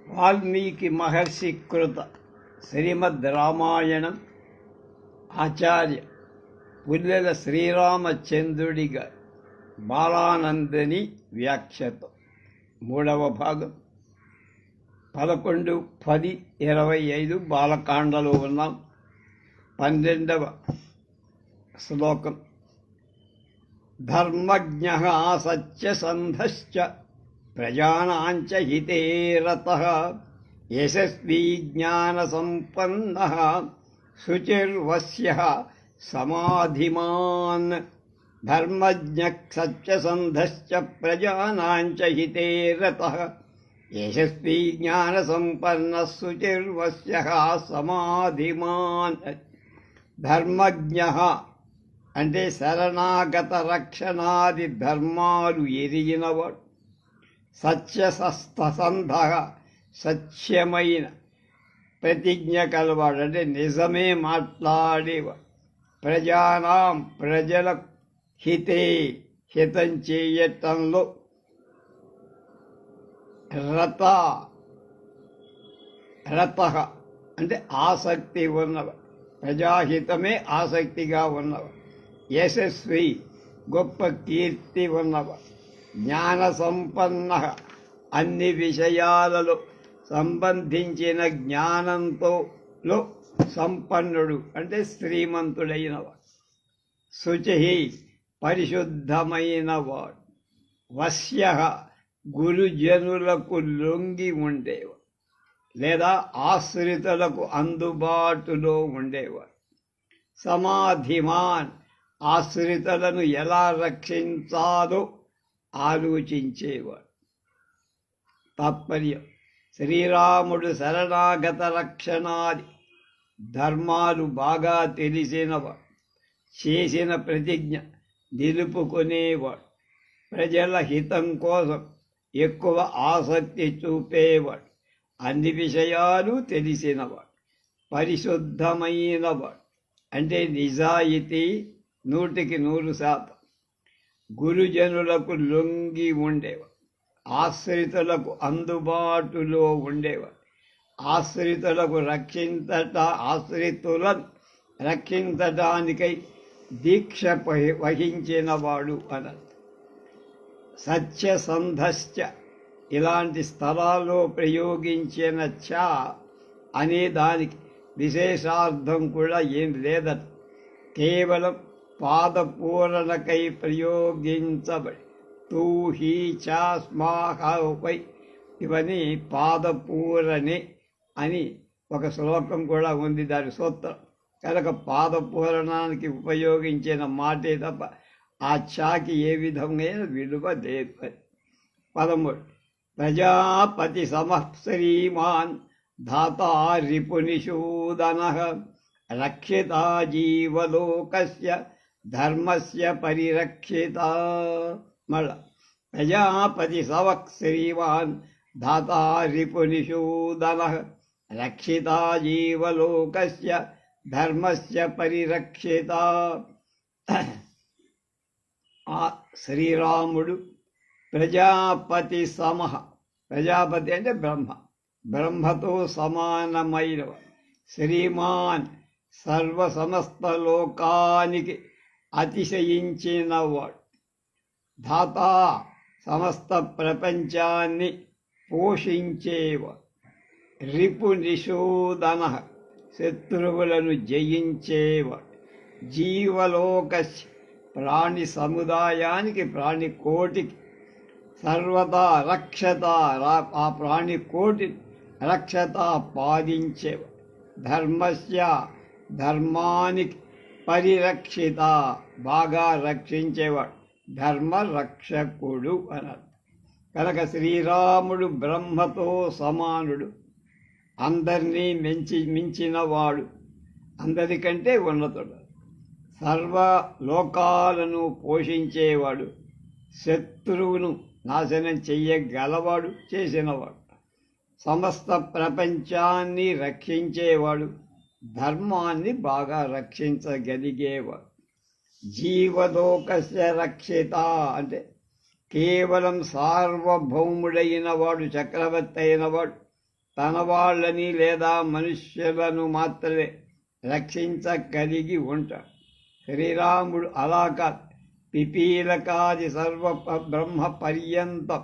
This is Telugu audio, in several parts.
వాల్మీకి మహర్షి కృత శ్రీమద్ రామాయణం ఆచార్య పుల్లెల శ్రీరామచంద్రుడిగా బాలానందని వ్యాఖ్యతో 3వ భాగం 11:10:25 బాలకాండలో ఉన్నాం. 12వ శ్లోకం. ధర్మజ్ఞః సత్యసంధశ్చ ప్రజానాంచ హితే రతః యశస్వీ జ్ఞానసంపన్నః శుచిర్వశ్యః సమాధిమాన్. ధర్మజ్ఞః సత్యసంధశ్చ ప్రజానాంచ హితే రతః యశస్వీ జ్ఞానసంపన్నః శుచిర్వశ్యః సమాధిమాన్. ధర్మజ్ఞః అంటే శరణాగత రక్షణాది ధర్మాలు ఎరిగినవాడు. సత్యసంధ సత్యమైన ప్రతిజ్ఞ కలవాడు అంటే నిజమే మాట్లాడేవాడు. ప్రజానాం ప్రజల హితే హితం చేయటంలో రత అంటే ఆసక్తి ఉన్నవాడు. ప్రజాహితమే ఆసక్తిగా ఉన్నవాడు. యశస్వి గొప్ప కీర్తి ఉన్నవాడు. జ్ఞాన సంపన్న అన్ని విషయాలలో సంబంధించిన జ్ఞానంతో సంపన్నుడు అంటే శ్రీమంతుడైనవాడు. శుచి పరిశుద్ధమైనవాడు. వశ్య గురుజనులకు లొంగి ఉండేవాడు లేదా ఆశ్రితులకు అందుబాటులో ఉండేవాడు. సమాధిమాన్ ఆశ్రితులను ఎలా రక్షించాలో ఆలోచించేవాడు. తాత్పర్యం: శ్రీరాముడు శరణాగత రక్షణాది ధర్మాలు బాగా తెలిసినవాడు. చేసిన ప్రతిజ్ఞ నిలుపుకునేవాడు. ప్రజల హితం కోసం ఎక్కువ ఆసక్తి చూపేవాడు. అన్ని విషయాలు తెలిసినవాడు. పరిశుద్ధమైనవాడు అంటే నిజాయితీ 100%. గురుజనులకు లొంగి ఉండేవాడు. ఆశ్రితులకు అందుబాటులో ఉండేవాడు. ఆశ్రితులను రక్షించటానికై దీక్ష వహించినవాడు అన్నది. సత్యసంధశ్చ ఇలాంటి స్థలాల్లో ప్రయోగించిన చ అనే దానికి విశేషార్థం కూడా ఏం లేదట. కేవలం పాదపూరణకై ప్రయోగించబడి తూ హీ చ స్మాహపై ఇవన్నీ పాదపూరణి అని ఒక శ్లోకం కూడా ఉంది, దాని సూత్రం. కనుక పాదపూరణానికి ఉపయోగించిన మాటే తప్ప ఆ చాకి ఏ విధమైన విలువ లేదు. 13. ప్రజాపతి శ్రీమాన్ ధాతా రిపునిషూదనః రక్షితా జీవలోకస్య ధర్మస్య పరిరక్షిత. మళ్ళా ప్రజాపతి శ్రీమాన్ ధాతా రిపునిషూదనః రక్షితా జీవలోకస్య ధర్మస్య పరిరక్షిత. ఆ శ్రీరాముడు ప్రజాపతి ప్రజాపతి అంటే బ్రహ్మతో సమానమైన శ్రీమాన్ సమస్త లోకానికి అతిశయించినవాడు. ధాతా సమస్త ప్రపంచాన్ని పోషించేవాడు. రిపునిషూదన శత్రువులను జయించేవాడు. జీవలోక ప్రాణి సముదాయానికి ప్రాణికోటికి సర్వదా రక్షత ఆ ప్రాణికోటి రక్షత పాదించేవాడు. ధర్మస్య ధర్మానికి పరిరక్షిత బాగా రక్షించేవాడు. ధర్మరక్షకుడు అన్నారు. కనుక శ్రీరాముడు బ్రహ్మతో సమానుడు. అందరినీ మించినవాడు. అందరికంటే ఉన్నతుడు. సర్వలోకాలను పోషించేవాడు. శత్రువును నాశనం చెయ్యగలవాడు, చేసినవాడు. సమస్త ప్రపంచాన్ని రక్షించేవాడు. ధర్మాన్ని బాగా రక్షించగలిగేవాడు. జీవలోకస్య రక్షిత అంటే కేవలం సార్వభౌముడైన వాడు, చక్రవర్తి అయిన వాడు తన వాళ్ళని లేదా మనుష్యులను మాత్రమే రక్షించగలిగి ఉంటాడు. శ్రీరాముడు అలా కాదు, పిపీలకాది సర్వ బ్రహ్మ పర్యంతం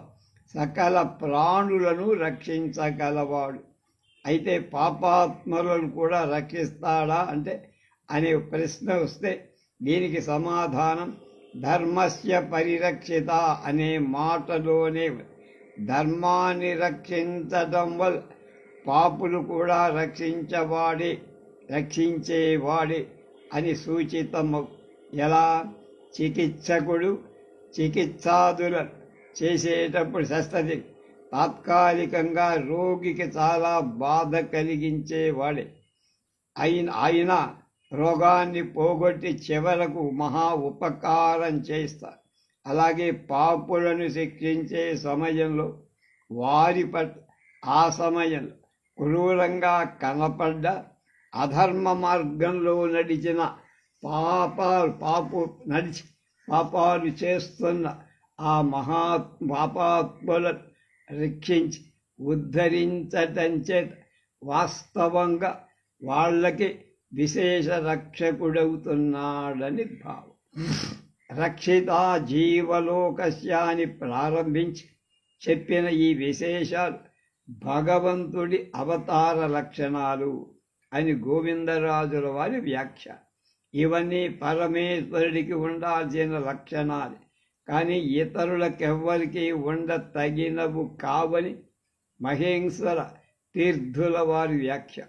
సకల ప్రాణులను రక్షించగలవాడు. అయితే పాపాత్మలను కూడా రక్షిస్తాడా అంటే అనే ప్రశ్న వస్తే దీనికి సమాధానం ధర్మస్య పరిరక్షిత అనే మాటలోనే. ధర్మాన్ని రక్షించడం వల్ల పాపులు కూడా రక్షించేవాడే అని సూచితము. ఎలా? చికిత్సకుడు చికిత్సాదులను చేసేటప్పుడు శస్త్రచికిత్స తాత్కాలికంగా రోగికి చాలా బాధ కలిగించేవాడే ఆయన రోగాన్ని పోగొట్టి చివరకు మహా ఉపకారం చేస్తారు. అలాగే పాపులను శిక్షించే సమయంలో వారి పట్ల ఆ సమయంలో క్రూరంగా కనపడ్డ అధర్మ మార్గంలో నడిచిన పాపాలు చేస్తున్న ఆ పాపాత్ములను రక్షించి ఉద్ధరించటం చేత వాస్తవంగా వాళ్ళకి విశేష రక్షకుడవుతున్నాడని భావం. రక్షిత జీవలోకస్య అని ప్రారంభించి చెప్పిన ఈ విశేషాలు భగవంతుడి అవతార లక్షణాలు అని గోవిందరాజుల వారి వ్యాఖ్య. ఇవన్నీ పరమేశ్వరుడికి ఉండాల్సిన లక్షణాలు, కానీ ఇతరులకెవ్వరికి ఉండతగినవు కావని మహేశ్వర తీర్థుల వారి వ్యాఖ్య.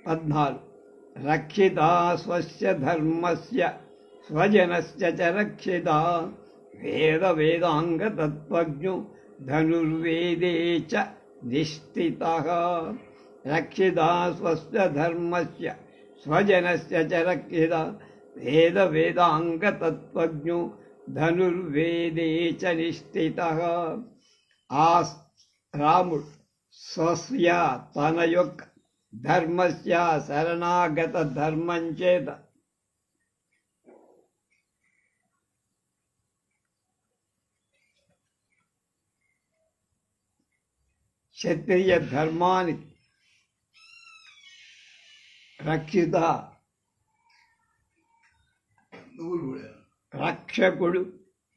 14. రక్షిత స్వస్య ధర్మస్య స్వజనస్య చ రక్షిత వేదాంగ తత్వజ్ఞో ధనుర్వేదే చ నిష్ఠితః. రక్షిత స్వస్య ధర్మస్య స్వజనస్య చ రక్షిత వేదాంగ తత్వజ్ఞో ధనుర్వేదే చ నిష్ఠితః. ఆ రాముడు స్వస్య తన యొక్క ధర్మస్య శరణాగత ధర్మం చేత క్షత్రియ ధర్మానికి రక్షిత రక్షకుడు,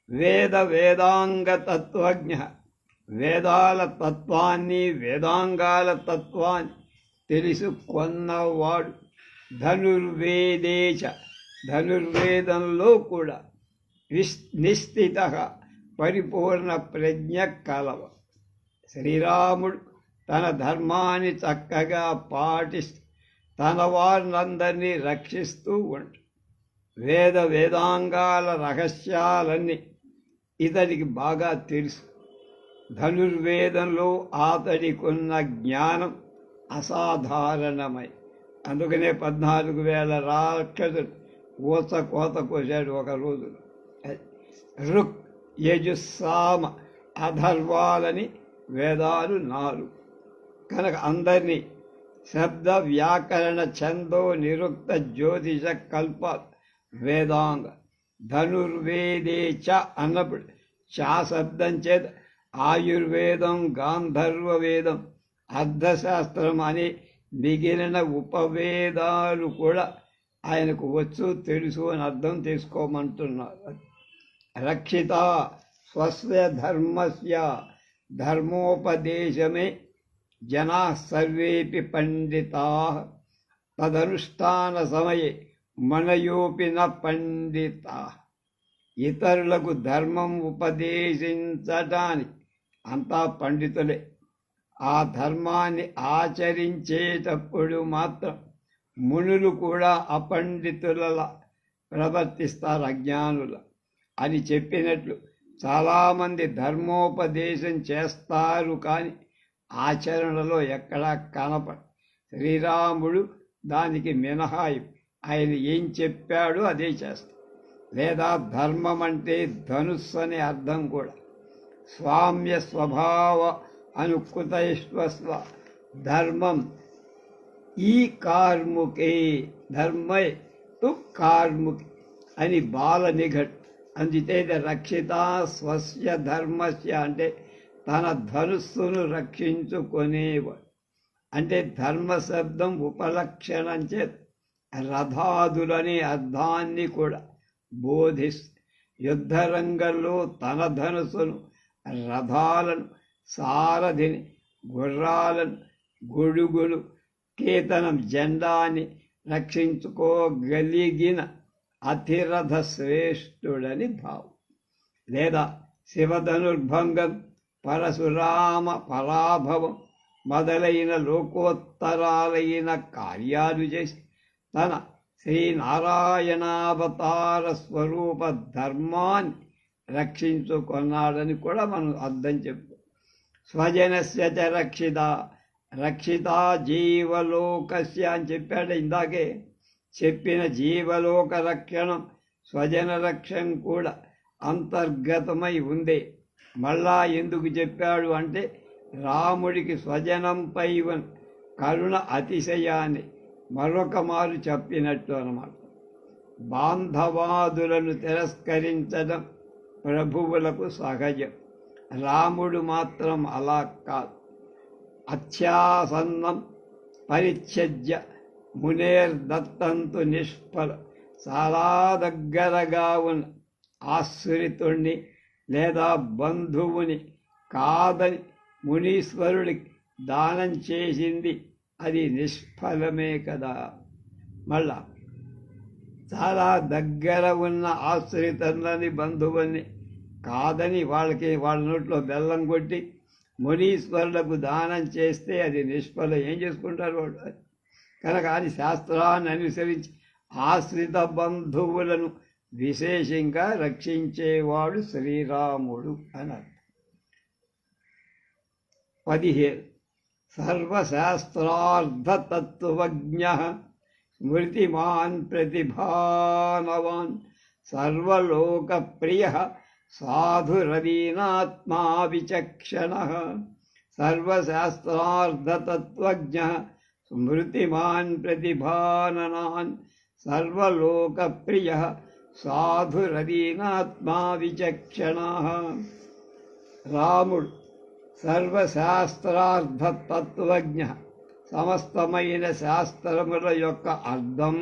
వేదాంగ తత్వజ్ఞ వేదాల తత్వాన్ని వేదాంగాల తత్వాన్ని తెలుసుకొన్నవాడు, ధనుర్వేదేశ ధనుర్వేదంలో కూడా నిశ్చిత పరిపూర్ణ ప్రజ్ఞ కలవ. శ్రీరాముడు తన ధర్మాన్ని చక్కగా పాటిస్తూ తన వారినందరినీ రక్షిస్తూ ఉంటాడు. వేదాంగాల రహస్యాలన్నీ ఇతడికి బాగా తెలుసు. ధనుర్వేదంలో అతడికున్న జ్ఞానం అసాధారణమై, అందుకనే 14,000 రాక్షసులు కోత కోసాడు ఒక రోజు. ఋక్ యజుస్సామ అధర్వాలని వేదాలు 4 కనుక అందరినీ శబ్ద వ్యాకరణ ఛందో నిరుక్త జ్యోతిష కల్పాలు వేదాంగ. ధనుర్వేదే చ అన్నప్పుడు చా శబ్దం చేత ఆయుర్వేదం, గాంధర్వ వేదం, అర్థశాస్త్రం అని మిగిలిన ఉపవేదాలు కూడా ఆయనకు వచ్చు, తెలుసు అని అర్థం చేసుకోమంటున్నారు. రక్షిత స్వస్య ధర్మస్య ధర్మోపదేశమే జనా సర్వేపి పండితా తదనుష్ఠాన సమయే మనయోపి న పండితా. ఇతరులకు ధర్మం ఉపదేశించటానికి అంతా పండితులే. ఆ ధర్మాన్ని ఆచరించేటప్పుడు మాత్రం మునులు కూడా అపండితులలా ప్రవర్తిస్తారు, అజ్ఞానుల అని చెప్పినట్లు చాలామంది ధర్మోపదేశం చేస్తారు, కానీ ఆచరణలో ఎక్కడా కనపడ. శ్రీరాముడు దానికి మినహాయింపు. ఆయన ఏం చెప్పాడో అదే చేస్తాడు. లేదా ధర్మం అంటే ధనుస్సు అనే అర్థం కూడా. స్వామ్య స్వభావ అనుకృతైశ్వస్వ ధర్మం ఈ కార్ముకే ధర్మై తు కార్ముకి. అని బాల నిఘట్. అందుచేత రక్షిత స్వస్య ధర్మస్య అంటే తన ధనుస్సును రక్షించుకునేవాడు. అంటే ధర్మ శబ్దం ఉపలక్షణం చేత రథాదులనే అర్థాన్ని కూడా బోధిస్తుంది. యుద్ధరంగంలో తన ధనుసును, రథాలను, సారథిని, గుర్రాలను, గొడుగులు, కేతనం జెండాని రక్షించుకోగలిగిన అతిరథ శ్రేష్ఠుడని భావం. లేదా శివధనుర్భంగం, పరశురామ పరాభవం మొదలైన లోకోత్తరాలైన కార్యాలు చేసి తన శ్రీనారాయణావతార స్వరూప ధర్మాన్ని రక్షించుకున్నాడని కూడా మనం అర్థం చెప్పు. స్వజనస్య చ రక్షిత, రక్షిత జీవలోకస్య అని చెప్పాడు. ఇందాకే చెప్పిన జీవలోక రక్షణం, స్వజన రక్షణ కూడా అంతర్గతమై ఉంది. మళ్ళా ఎందుకు చెప్పాడు అంటే రాముడికి స్వజనంపై కరుణ అతిశయాన్ని మరొక మారు చెప్పినట్టు అన్నమాట. బాంధవాదులను తిరస్కరించడం ప్రభువులకు సహజం. రాముడు మాత్రం అలా కాదు. అత్యాసన్నం పరిచ్ఛేద్య మునేర్దత్తంతు నిష్ఫల. చాలా దగ్గరగా ఉన్న ఆశ్రితుణ్ణి లేదా బంధువుని కాదని మునీశ్వరుడికి దానం చేసింది అది నిష్ఫలమే కదా. మళ్ళా చాలా దగ్గర ఉన్న ఆశ్రితులని, బంధువుని కాదని వాళ్ళ నోట్లో బెల్లం కొట్టి మునీశ్వరులకు దానం చేస్తే అది నిష్ఫలం. ఏం చేసుకుంటారు వాళ్ళు? కనుక అది శాస్త్రాన్ని అనుసరించి ఆశ్రిత బంధువులను విశేషంగా రక్షించేవాడు శ్రీరాముడు అన్నారు. 15 సర్వశాస్త్రార్థతత్వజ్ఞ స్మృతిమాన్ ప్రతిభానవాన్ సర్వలోకప్రియ సాధురవీనాత్మా విచక్షణ. సర్వశాస్త్రార్థతత్వజ్ఞ స్మృతిమాన్ ప్రతిభాననాన్ సర్వలోకప్రియ సాధురవీనాత్మా విచక్షణ. రాముడు సర్వశాస్త్రార్థతత్వజ్ఞ, సమస్తమైన శాస్త్రముల యొక్క అర్థం,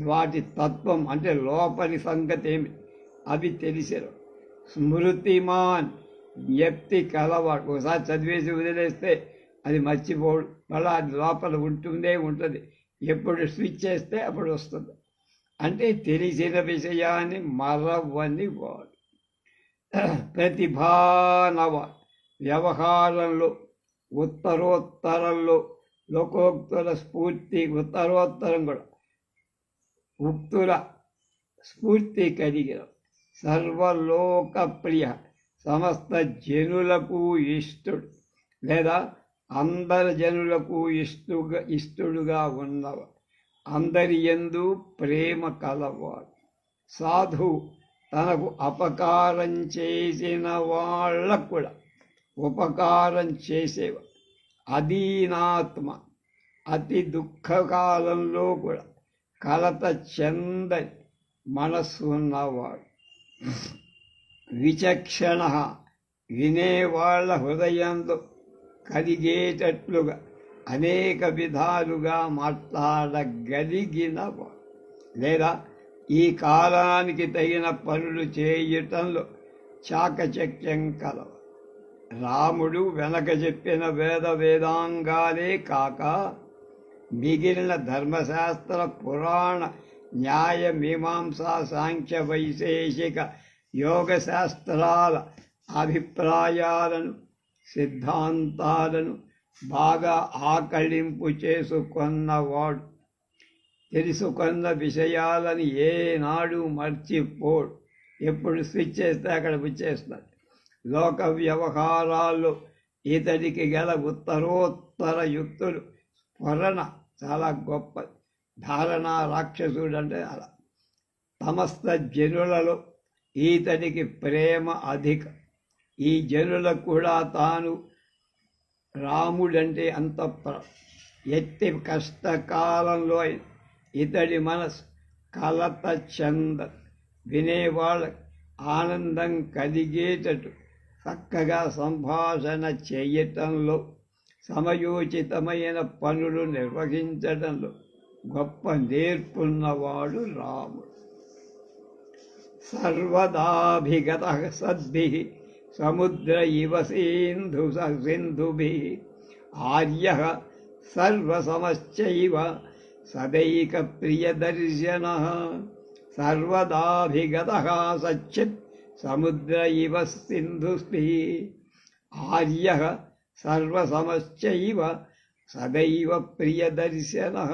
వాటి తత్వం అంటే లోపలి సంగతి ఏమి అవి తెలిసారు. స్మృతిమాన్, జ్ఞప్తి కలవాడు. ఒకసారి చదివేసి వదిలేస్తే అది మర్చిపోడు, మళ్ళీ అది లోపల ఉంటుంది. ఎప్పుడు స్విచ్ చేస్తే అప్పుడు వస్తుంది. అంటే తెలిసిన విషయాన్ని మరవని వాడు. ప్రతిభానవ, వ్యవహారంలో ఉత్తరోత్తరంలో లోకోక్తుల స్ఫూర్తి, ఉత్తరోత్తరం కూడా ఉక్తుల స్ఫూర్తి కలిగిన సర్వలోక ప్రియ, సమస్త జనులకు ఇష్టడు లేదా అందరి జనులకు ఇష్టడుగా ఉన్నవాడు. అందరి యందు ప్రేమ కలవాడు. సాధువు, తనకు అపకారం చేసిన వాళ్ళకు కూడా ఉపకారం చేసేవాడు. అధీనాత్మ, అతి దుఃఖకాలంలో కూడా కలత చెందని మనస్సు ఉన్నవాడు. విచక్షణ, వినేవాళ్ల హృదయంలో కలిగేటట్లుగా అనేక విధాలుగా మాట్లాడగలిగినవాడు. లేదా ఈ కాలానికి తగిన పనులు చేయటంలో చాకచక్యం కలవాడు. రాముడు వెనక చెప్పిన వేదాంగాలే కాక మిగిలిన ధర్మశాస్త్ర, పురాణ, న్యాయ, మీమాంసా, సాంఖ్య, వైశేషిక, యోగ శాస్త్రాల అభిప్రాయాలను, సిద్ధాంతాలను బాగా ఆకళింపు చేసుకున్నవాడు. తెలుసుకున్న విషయాలను ఏనాడు మర్చిపోడు. ఎప్పుడు స్విచ్ చేస్తే అక్కడ వచ్చేస్తాడు. లోక వ్యవహారాల్లో ఇతడికి గల ఉత్తరోత్తర యుక్తులు స్ఫురణ చాలా గొప్ప. ధారణ రాక్షసుడు అంటే అలా. సమస్త జనులలో ఈతడికి ప్రేమ అధిక. ఈ జనులకు కూడా తాను రాముడంటే అంత ఎట్టి కష్టకాలంలో ఇతడి మనసు కలత చెంద, వినేవాళ్ళ ఆనందం కలిగేటట్టు చక్కగా సంభాషణ చేయటంలో, సమయోచితమైన పనులు నిర్వహించడంలో గొప్ప నేర్పున్నవాడు రాముడు. సర్వదాభిగత సద్భిః సముద్ర ఇవ సింధుభిః ఆర్యః సర్వసమశ్చైవ సదైక ప్రియదర్శనః. సర్వదాభిగతః సచ్చిత్ సముద్ర ఇవ సింధుభిః ఆర్యః సర్వసమశ్చైవ సదైవ ప్రియదర్శనః.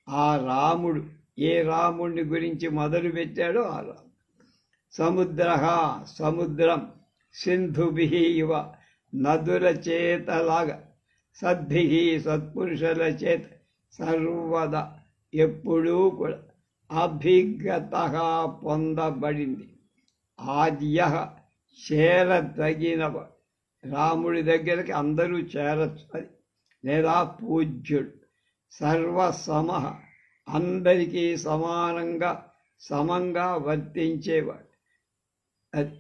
ఆ రాముడు ఏ రాముడిని గురించి మొదలుపెట్టాడో ఆ రాముడు. సముద్రః సముద్రం, సింధుభిః ఇవ నదుల చేతలాగా, సద్భిః సత్పురుషుల చేత సర్వదా ఎప్పుడూ కూడా అభిగతః పొందబడింది. ఆద్యః చేరదగినవ, రాముడి దగ్గరికి అందరూ చేరచ్చు, అది లేదా పూజ్యుడు. సర్వసమః అందరికీ సమంగా వర్తించేవాడు. అది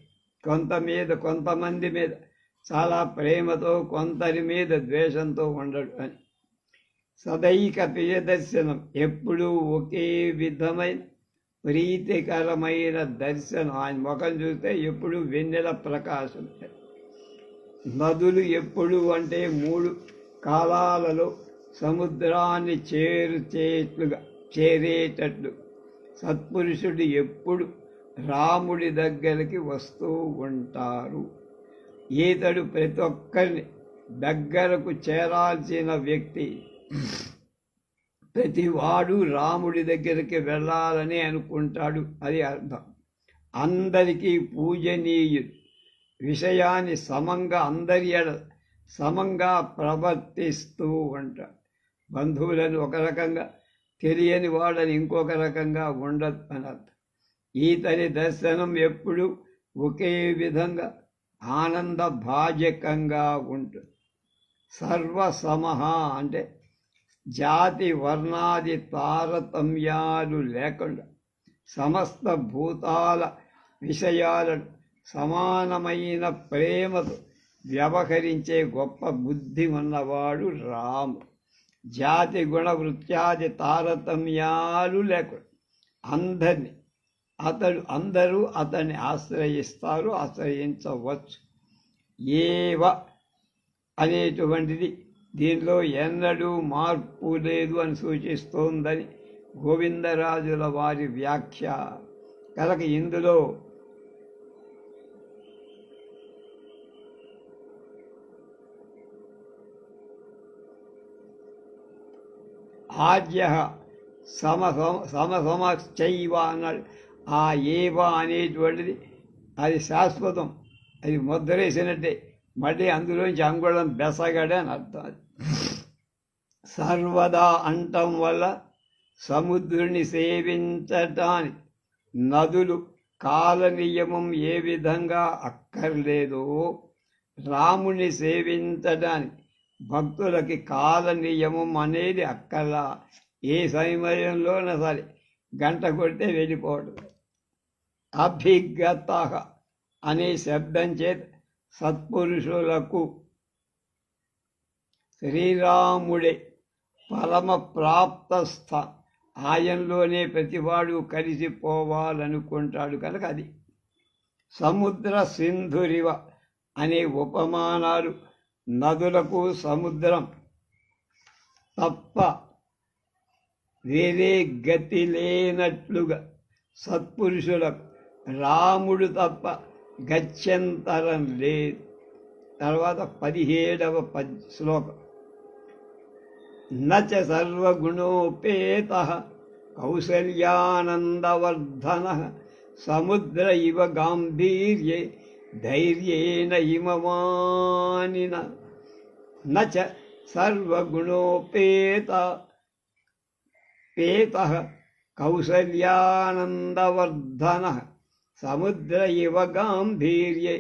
కొంతమంది మీద చాలా ప్రేమతో, కొందరి మీద ద్వేషంతో ఉండడు అని. సదైక ప్రియదర్శనం, ఎప్పుడూ ఒకే విధమైన ప్రీతికరమైన దర్శనం. ఆయన ముఖం చూస్తే ఎప్పుడు వెన్నెల ప్రకాశం. నదులు ఎప్పుడు అంటే 3 కాలాలలో సముద్రాన్ని చేరేటట్లు సత్పురుషుడు ఎప్పుడు రాముడి దగ్గరికి వస్తూ ఉంటారు. ఈతడు ప్రతి ఒక్కరిని దగ్గరకు చేరాల్సిన వ్యక్తి. ప్రతివాడు రాముడి దగ్గరికి వెళ్ళాలని అనుకుంటాడు, అది అర్థం. అందరికీ పూజనీయుడు, విషయాన్ని అందరి సమంగా ప్రవర్తిస్తూ ఉంటాడు. బంధువులను ఒక రకంగా, తెలియని వాళ్ళని ఇంకొక రకంగా ఉండదు అని అర్థం. ఈతని దర్శనం ఎప్పుడు ఒకే విధంగా ఆనందభాజకంగా ఉంటుంది. సర్వసమః అంటే జాతి వర్ణాది తారతమ్యాలు లేకుండా సమస్త భూతాల విషయాలను సమానమైన ప్రేమతో వ్యవహరించే గొప్ప బుద్ధి ఉన్నవాడు రాముడు. జాతి గుణ వృత్యాది తారతమ్యాలు లేకుండా అందరూ అతన్ని ఆశ్రయించవచ్చు. ఏవ అనేటువంటిది దీనిలో ఎన్నడూ మార్పు లేదు అని సూచిస్తోందని గోవిందరాజుల వారి వ్యాఖ్య. కనుక ఇందులో ఆద్య సమసమశ్చైవ అన్నాడు. ఆ ఏవ అనేటువంటిది అది శాశ్వతం, అది ముద్రేసినట్టే, మళ్ళీ అందులోంచి అంగుళం బెసగడే అని అర్థం. అది సర్వదా అంటం వల్ల సముద్రుని సేవించటానికి నదులు కాల నియమం ఏ విధంగా అక్కర్లేదో, రాముని సేవించడానికి భక్తులకి కాల నియమం అనేది అక్కర్లా. ఏ సమయంలోనే సరే గంట కొడితే వెళ్ళిపోవడం. అభిగత అనే శబ్దం చేత సత్పురుషులకు శ్రీరాముడే పరమ ప్రాప్తస్థ, ఆయనలోనే ప్రతివాడు కలిసిపోవాలనుకుంటాడు. కనుక అది సముద్ర సింధురివ అనే ఉపమానాలు నదులకు సముద్రం తప్ప వేరే గతి లేనట్లుగా, సత్పురుషులకు రాముడు తప్ప గత్యంతరం లేదు. తర్వాత 17వ శ్లోకం. నచ సర్వగుణోపేతః కౌసల్యానందవర్ధనః సముద్ర ఇవ గాంభీర్యే ధైర్యేణ హిమవానిన. నచ సర్వగుణోపేతః కౌసల్యానందవర్ధనః సముద్ర ఇవ గాంభీర్యే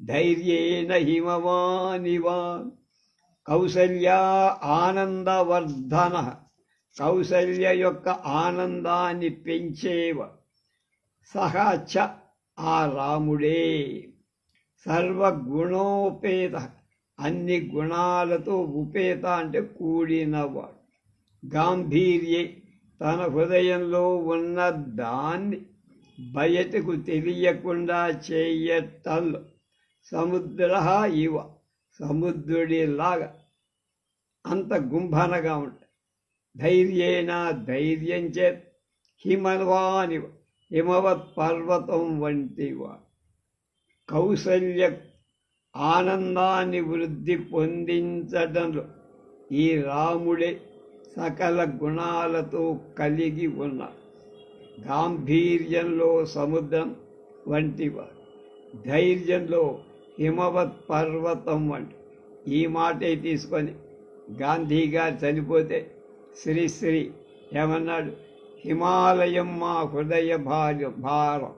ధైర్యేణ హిమవానివ. కౌసల్య ఆనందవర్ధన, కౌసల్య యొక్క ఆనందాన్ని పెంచేవ సహచ ఆ రాముడే. సర్వగుణోపేత, అన్ని గుణాలతో ఉపేత అంటే కూడినవాడు. గాంభీర్యే, తన హృదయంలో ఉన్న దాన్ని బయటకు తెలియకుండా చేయటంలో. సముద్ర ఇవ, సముద్రుడిలాగా అంత గుంభనగా ఉంటాయి. ధైర్యేణ, ధైర్యం చేత. హిమవానివ, హిమవత్ పర్వతం వంటివా. కౌసల్య ఆనందాన్ని వృద్ధి పొందించడంలో ఈ రాముడే సకల గుణాలతో కలిగి ఉన్నాడు. గాంభీర్యంలో సముద్రం వంటివాడు, ధైర్యంలో హిమవత్ పర్వతం వంటి. ఈ మాటే తీసుకొని గాంధీ గారు చనిపోతే శ్రీశ్రీ ఏమన్నాడు? హిమాలయం మా హృదయ భారం,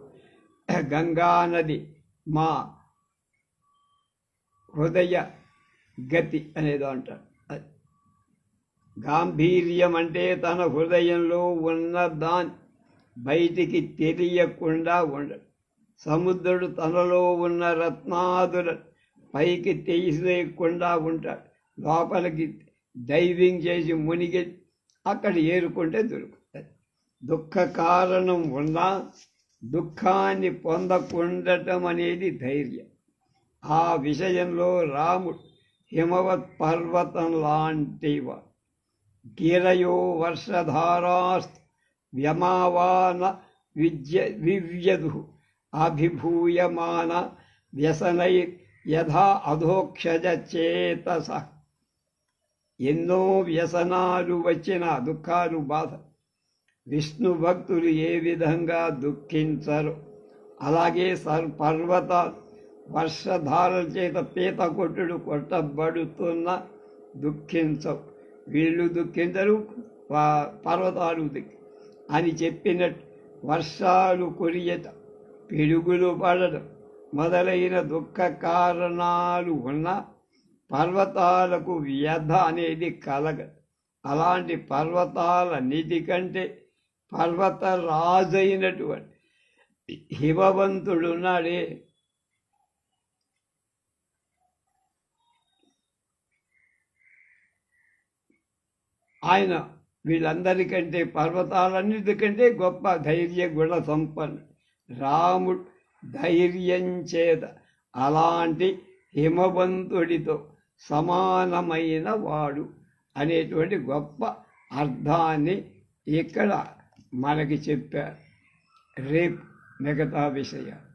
గంగానది మా హృదయ గతి అనేది అంటాడు. గాంభీర్యం అంటే తన హృదయంలో ఉన్న దాన్ని బయటికి తెలియకుండా ఉండడు. సముద్రుడు తనలో ఉన్న రత్నాదుల పైకి తీసేయకుండా ఉంటాడు. లోపలికి డైవింగ్ చేసి మునిగి అక్కడ ఏరుకుంటే దొరుకుతుంది. దుఃఖ కారణం ఉన్నా దుఃఖాన్ని పొందకుండటం అనేది ధైర్యం. ఆ విషయంలో రాముడు హిమవత్ పర్వతం లాంటివాడు. గిరయో వర్షధారాస్తు వ్యమావాన వివ్యదు అభిభూయమాన వ్యసనై యథా అధోక్షజ చేతస. ఎన్నో వ్యసనాలు వచ్చిన దుఃఖాలు, బాధ, విష్ణు భక్తులు ఏ విధంగా దుఃఖించరు అలాగే పర్వతాలు వర్షధారల చేత పీత కొట్టబడుతున్న దుఃఖించవు. వీళ్ళు దుఃఖించరు, పర్వతాలు అని చెప్పినట్టు వర్షాలు కురియట, పిడుగులు పడడం మొదలైన దుఃఖ కారణాలు ఉన్న పర్వతాలకు వ్యధ అనేది కలగదు. అలాంటి పర్వతాలన్నిటికంటే పర్వత రాజైనటువంటి హిమవంతుడున్నాడే, ఆయన వీళ్ళందరికంటే పర్వతాలన్నిటికంటే గొప్ప ధైర్య గుణ సంపన్నుడు. రాముడు ధైర్యం చేత అలాంటి హిమవంతుడితో సమానమైన వాడు అనేటువంటి గొప్ప అర్థాన్ని ఇక్కడ మనకి చెప్పారు. రేపు మిగతా విషయాలు.